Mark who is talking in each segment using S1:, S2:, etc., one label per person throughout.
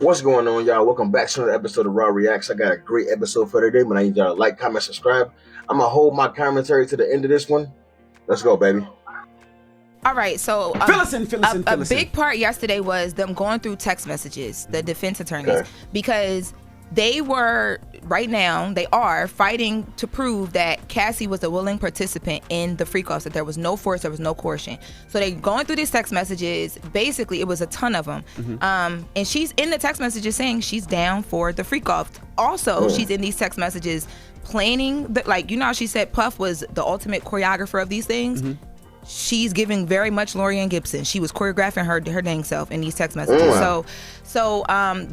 S1: What's going on, y'all? Welcome back to another episode of Raw Reacts. I got a great episode for today, but I need y'all to like, comment, subscribe. I'm going to hold my commentary to the end of this one. Let's go, baby.
S2: All right, so
S3: fill us in.
S2: A big part yesterday was them going through text messages, the defense attorneys, because they were, right now, they are fighting to prove that Cassie was a willing participant in the Freakoffs, that there was no force, there was no coercion. So they going through these text messages. Basically, it was a ton of them. And she's in the text messages saying she's down for the Freakoff. Also, she's in these text messages planning, like, you know how she said Puff was the ultimate choreographer of these things? She's giving very much Lorianne Gibson. She was choreographing her dang self in these text messages. So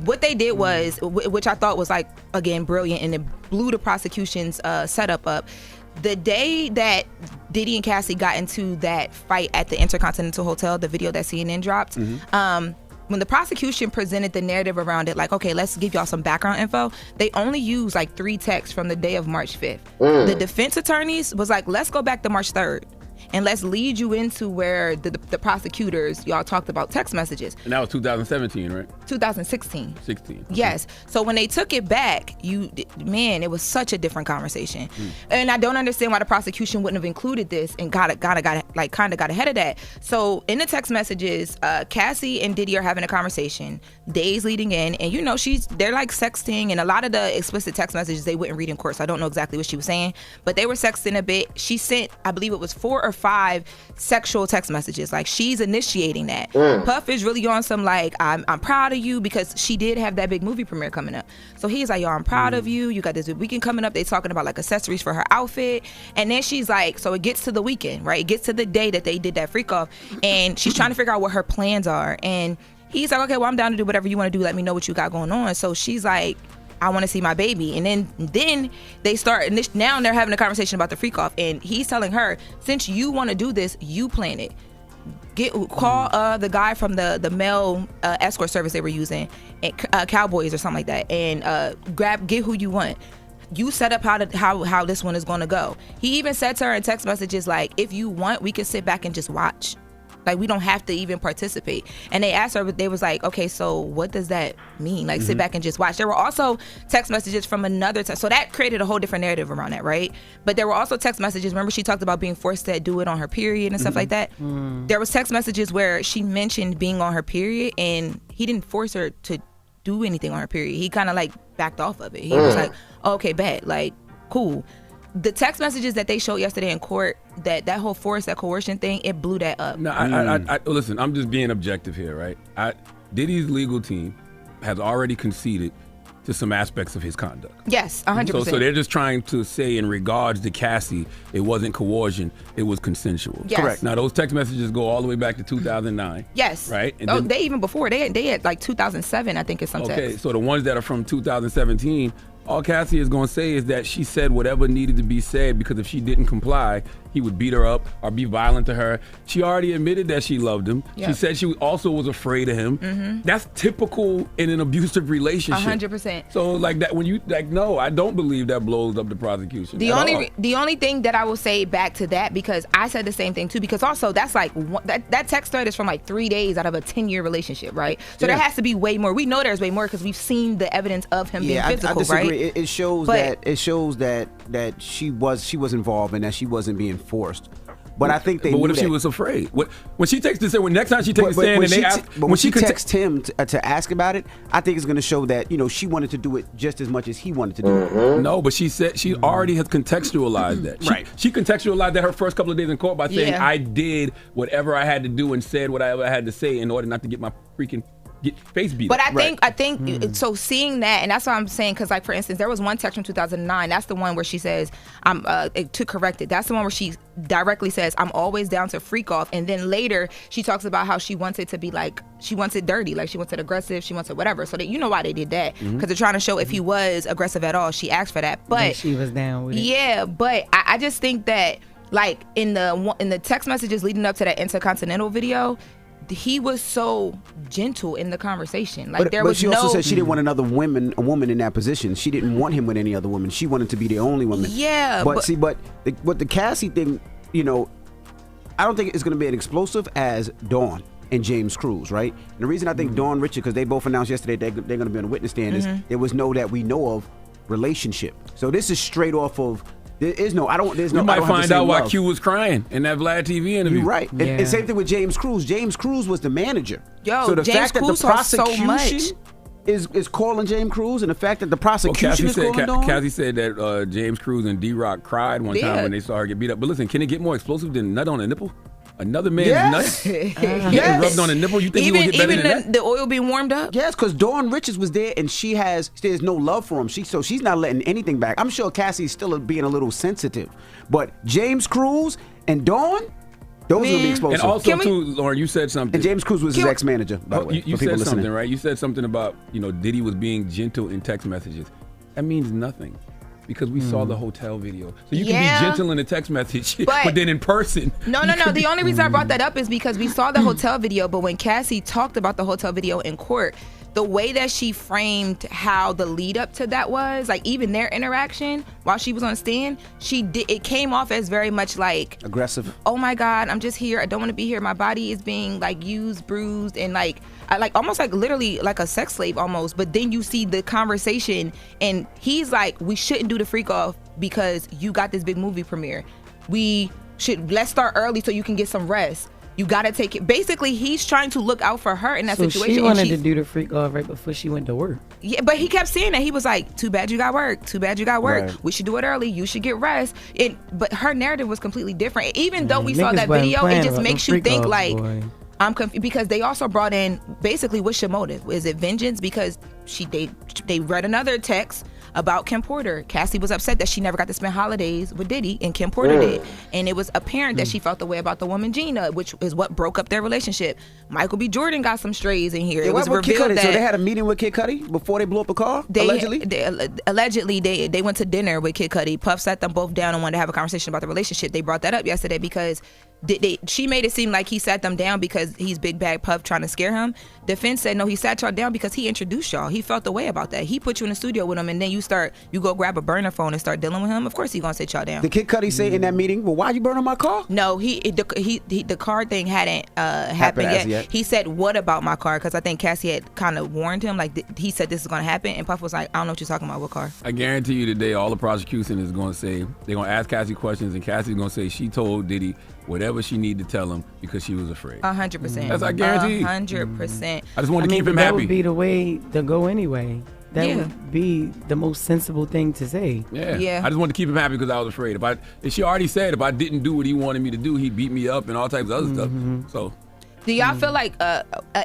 S2: what they did was, which I thought was, like, again, brilliant, and it blew the prosecution's setup up. The day that Diddy and Cassie got into that fight at the Intercontinental Hotel, the video that CNN dropped, when the prosecution presented the narrative around it, like, okay, let's give y'all some background info, they only used like 3 texts from the day of March 5th. The defense attorneys was like, let's go back to March 3rd. And let's lead you into where the prosecutors, y'all talked about text messages.
S3: And that was 2017, right?
S2: 2016.
S3: 16. Okay.
S2: Yes. So when they took it back, it was such a different conversation. And I don't understand why the prosecution wouldn't have included this and got ahead of that. So in the text messages, Cassie and Diddy are having a conversation days leading in, and you know, they're like sexting, and a lot of the explicit text messages they wouldn't read in court. So I don't know exactly what she was saying, but they were sexting a bit. She sent, I believe it was 4 or 5 sexual text messages. Like, she's initiating that. Puff is really on some like, I'm proud of you, because she did have that big movie premiere coming up. So he's like, yo, I'm proud of you. You got this weekend coming up. They talking about like accessories for her outfit. And then she's like, so it gets to the weekend, right? It gets to the day that they did that Freakoff, and she's trying to figure out what her plans are. And he's like, okay, well, I'm down to do whatever you want to do. Let me know what you got going on. So she's like, I want to see my baby. And then they start, and now they're having a conversation about the Freakoff, and he's telling her, since you want to do this, you plan it. Call the guy from the male escort service they were using, Cowboys or something like that, and get who you want. You set up how this one is going to go. He even said to her in text messages, like, if you want, we can sit back and just watch. Like, we don't have to even participate. And they asked her, but they was like, okay, so what does that mean? Like, sit back and just watch. There were also text messages from another so that created a whole different narrative around that, right? But there were also text messages. Remember, she talked about being forced to do it on her period and stuff like that. There was text messages where she mentioned being on her period, and he didn't force her to do anything on her period. He kind of like backed off of it. He was like, okay, bet, like, cool. The text messages that they showed yesterday in court, that whole force, that coercion thing, it blew that up.
S3: No, I listen, I'm just being objective here, right? Diddy's legal team has already conceded to some aspects of his conduct.
S2: Yes, 100%.
S3: So they're just trying to say, in regards to Cassie, it wasn't coercion, it was consensual.
S2: Yes.
S3: Correct. Now, those text messages go all the way back to 2009.
S2: Yes.
S3: Right?
S2: And then, they even before, they had like 2007, I think, in some text.
S3: Okay, so the ones that are from 2017, all Cassie is going to say is that she said whatever needed to be said, because if she didn't comply, he would beat her up or be violent to her. She already admitted that she loved him. Yep. She said she also was afraid of him. That's typical in an abusive relationship.
S2: 100%.
S3: So like that, when you like, no, I don't believe that blows up the prosecution.
S2: The only thing that I will say back to that, because I said the same thing too, because also that's like that text thread is from like 3 days out of a 10-year relationship, right? So there has to be way more. We know there's way more because we've seen the evidence of him being physical,
S4: I disagree.
S2: right?
S4: It shows that she was involved and that she wasn't being forced. But I think they.
S3: But what if she was afraid? When she takes this, when next time she takes a stand and they ask,
S4: when she texts him to ask about it, I think it's going to show that she wanted to do it just as much as he wanted to do it.
S3: No, but she said she already has contextualized that.
S4: Right.
S3: She contextualized that her first couple of days in court by saying, I did whatever I had to do and said whatever I had to say in order not to get my freaking face beat.
S2: But I think so. Seeing that, and that's what I'm saying, because like, for instance, there was one text from 2009. That's the one where she says, to correct it. That's the one where she directly says, I'm always down to Freakoff. And then later she talks about how she wants it to be like, she wants it dirty, like she wants it aggressive, she wants it whatever. So that, you know why they did that, because they're trying to show if he was aggressive at all. She asked for that, but
S5: she was down with it.
S2: Yeah, but I just think that, like, in the text messages leading up to that Intercontinental video, he was so gentle in the conversation. Like,
S4: but she also said she didn't want a woman in that position. She didn't want him with any other woman. She wanted to be the only woman.
S2: Yeah.
S4: But the Cassie thing, I don't think it's going to be as explosive as Dawn. and James Cruz, right? And the reason I think Dawn Richard, because they both announced yesterday they're going to be on the witness stand, is there was no that we know of relationship. So this is straight off of. We might
S3: find out why Q was crying in that Vlad TV interview.
S4: You're right. Yeah. And same thing with James Cruz. James Cruz was the manager.
S2: So the
S4: fact that the prosecution
S2: so
S4: is calling James Cruz, and the fact that the prosecution is calling Dawn.
S3: Cassie said that James Cruz and D-Rock cried one time when they saw her get beat up. But listen, can it get more explosive than nut on a nipple? Another man's nut?
S4: Yes.
S3: Rubbed on a nipple? You think he gonna get better than that?
S2: The oil being warmed up?
S4: Yes, because Dawn Richards was there, and there's no love for him. So she's not letting anything back. I'm sure Cassie's still being a little sensitive. But James Cruz and Dawn, those will be explosive.
S3: And also, too, Lauren, you said something.
S4: And James Cruz was his ex-manager, by the way.
S3: You said something, right? You said something about, Diddy was being gentle in text messages. That means nothing. Because we saw the hotel video. So you can be gentle in a text message, but then in person.
S2: No. The only reason I brought that up is because we saw the hotel video, but when Cassie talked about the hotel video in court, the way that she framed how the lead up to that was, like even their interaction while she was on stand, it came off as very much like
S4: aggressive.
S2: Oh my God, I'm just here. I don't want to be here. My body is being like used, bruised, and like almost like literally like a sex slave almost. But then you see the conversation, and he's like, "We shouldn't do the Freakoff because you got this big movie premiere. Let's start early so you can get some rest." You gotta take it. Basically, he's trying to look out for her in that situation.
S5: She wanted to do the Freakoff right before she went to work.
S2: Yeah, but he kept saying that. He was like, "Too bad you got work. Too bad you got work.
S4: Right.
S2: We should do it early. You should get rest." But her narrative was completely different. Even though we saw that video, it just makes you think like, I'm confused, because they also brought in basically, what's your motive? Is it vengeance? Because they read another text about Kim Porter. Cassie was upset that she never got to spend holidays with Diddy, and Kim Porter did. And it was apparent that she felt the way about the woman Gina, which is what broke up their relationship. Michael B. Jordan got some strays in here. It was revealed that...
S4: So they had a meeting with Kid Cudi before they blew up a car,
S2: allegedly? They went to dinner with Kid Cudi. Puff sat them both down and wanted to have a conversation about the relationship. They brought that up yesterday because she made it seem like he sat them down because he's big bag Puff trying to scare him. Defense said no, he sat y'all down because he introduced y'all. He felt the way about that. He put you in the studio with him, and then you go grab a burner phone and start dealing with him. Of course he gonna sit y'all down.
S4: Did Kid Cudi say in that meeting, "Well, why you burning my car"?
S2: No, the car thing hadn't happened yet. He said, "What about my car?" Because I think Cassie had kind of warned him. Like he said this is gonna happen, and Puff was like, "I don't know what you're talking about. What car?"
S3: I guarantee you today, all the prosecution is gonna say, they're gonna ask Cassie questions, and Cassie's gonna say she told Diddy whatever she needed to tell him because she was afraid.
S2: 100%.
S3: That's I guarantee.
S2: 100%.
S3: I just wanted to keep him
S5: that
S3: happy.
S5: Would be the way to go anyway. That would be the most sensible thing to say.
S3: Yeah. I just wanted to keep him happy because I was afraid. If she already said if I didn't do what he wanted me to do, he'd beat me up and all types of other stuff. So,
S2: do y'all feel like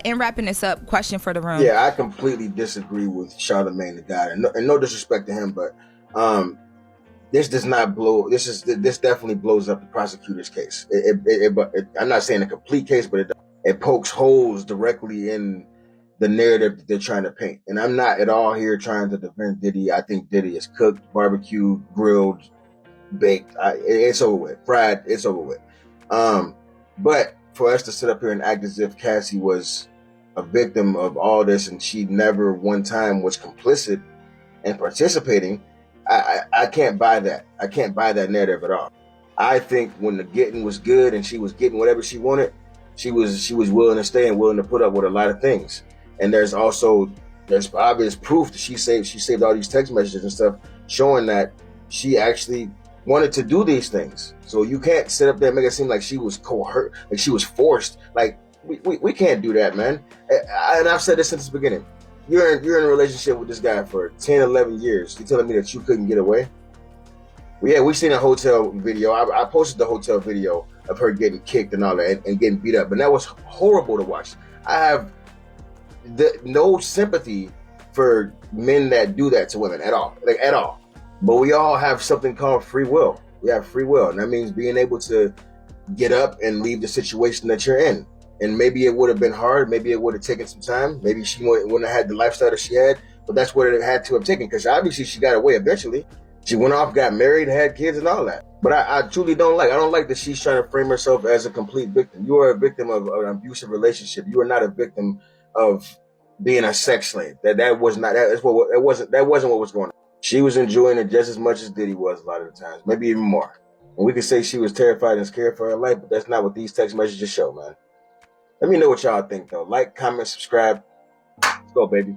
S2: in wrapping this up, question for the room?
S1: Yeah, I completely disagree with Charlamagne the God, and no disrespect to him, but this does not blow. This definitely blows up the prosecutor's case. I'm not saying a complete case, but it pokes holes directly in the narrative that they're trying to paint. And I'm not at all here trying to defend Diddy. I think Diddy is cooked, barbecued, grilled, baked. It's over with. Fried. It's over with. But for us to sit up here and act as if Cassie was a victim of all this and she never one time was complicit and participating, I can't buy that. I can't buy that narrative at all. I think when the getting was good and she was getting whatever she wanted, she was willing to stay and willing to put up with a lot of things. And there's obvious proof that she saved all these text messages and stuff showing that she actually wanted to do these things. So you can't sit up there and make it seem like she was coerced, like she was forced. Like we can't do that, man. And I've said this since the beginning. You're in a relationship with this guy for 10, 11 years. You're telling me that you couldn't get away? Well, yeah, we've seen a hotel video. I posted the hotel video of her getting kicked and all that and getting beat up. And that was horrible to watch. I have no sympathy for men that do that to women at all. Like, at all. But we all have something called free will. We have free will. And that means being able to get up and leave the situation that you're in. And maybe it would have been hard. Maybe it would have taken some time. Maybe she wouldn't have had the lifestyle that she had. But that's what it had to have taken. Because obviously she got away eventually. She went off, got married, had kids and all that. But I truly don't like that she's trying to frame herself as a complete victim. You are a victim of an abusive relationship. You are not a victim of being a sex slave. That wasn't what was going on. She was enjoying it just as much as Diddy was a lot of the times, maybe even more. And we could say she was terrified and scared for her life, but that's not what these text messages show, man. Let me know what y'all think though. Like, comment, subscribe. Let's go, baby.